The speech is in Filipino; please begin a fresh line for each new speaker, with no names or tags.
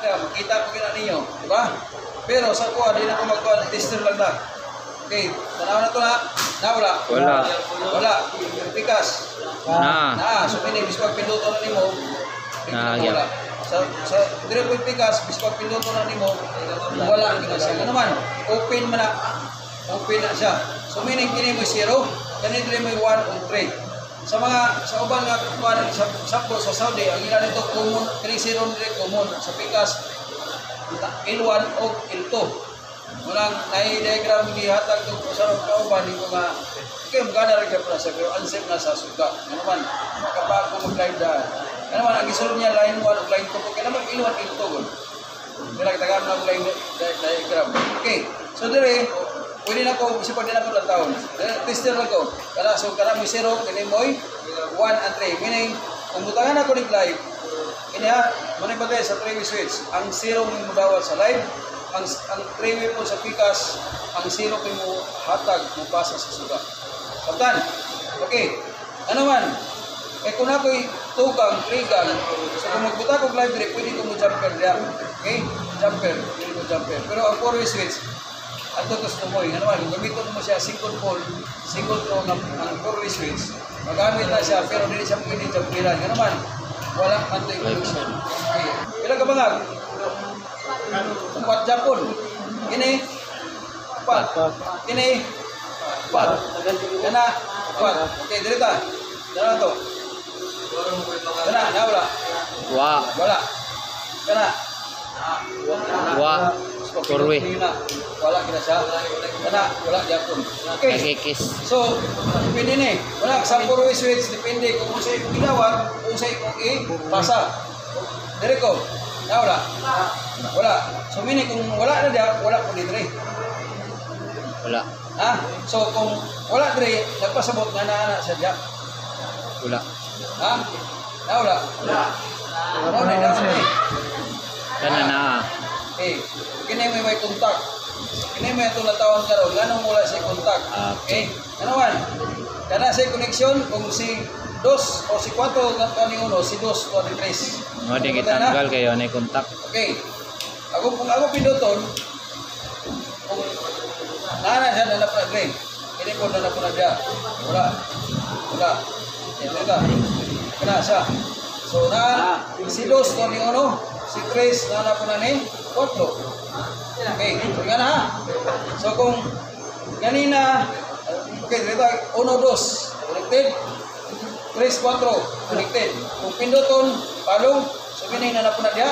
ka, makita ko kina ninyo, di ba? Pero sa kuha, di na ako magkuha, tester lang na. Okay, tanaw na to na. Wala. Wala. Pikas. So pinibis pag pinduto na nimo. Wala. Sa dire po pikas, bis pag pinduto na nimo, wala ang siya. Ano man, open man na. Open na siya. So meaning kini mo 0, kani dire mo 1 o 3. Sa uban nga kuan sa Saudi, ang ila nito common, kini 0 dire common sa pikas L1 o L2. Walang nai-diagram gihatag ito sa kauban ko nga okay, magana rin ka pala sa pero unsafe na sa suga. Ano man, makabago mag-live dahil. Ano man, ang isulog niya line 1 o line 2. Kaya naman L1, L2 gud. Kaya nagtagaan lang line diagram. Okay, so dire, pwede na ko, isa pa din ako ng taon. Tester lang ko. So, kana mo 0, kani mo 1 and 3. Meaning, kung butangan ako ng live, ini ha, manibagay sa 3-way switch. Ang 0 mo dawal sa live, ang 3-way mo sa pikas, ang 0 mo hatag mo pasa sa suga. Sabtan? Okay. Ano man? Kung ako'y tukang, trigang, so kung magbuta ko live dire, pwede ko mo jumper diya. Okay? Jumper. Pero ang 4-way switch, at tutos mo mo, ano man, gamiton mo siya single throw ang 4-way switch, magamit na siya, pero hindi siya pwede jumperan. Ano man, walang anti-collision. Okay. Ilang kabangag? 4 Japon. Ini 4. Ini 4. Kana 4. Okay, direta. Dala to. Kana, wala. Wala. Kana.
Kurwe.
Wala kita siya. Kana, wala Japon. Okay. So, depende ni. Wala sa kurwe switch, depende kung sa'yo gilawat, kung sa'yo pasa. Dire ko. Wala. So, meaning kung wala na diya, wala po dito rin.
Wala.
So, kung wala dito, nagpasabot nga na siya diya.
Wala.
Wala.
Kana na.
Okay. Kini may kontak. Kini may itong natawan karon. Ganong mula siya kontak. Okay. Ano man? Kana siya connection kung si 2 o si 4 ni 1, si 2 o si 3.
Mo di kitanggal kayo na kontak.
Okay. Kung ako pinduton, kung nana siya na napag-grade, hindi po na napag siya. Wala. Kena siya. So, si 2 o ni 1, si 3 na napag na ni 4. Okay. So, yan ha. So, kung ganina, okay, dito, 1, 2, connected. 3, 4, connected. Kung pinduton, palong, so ganina na po na diya.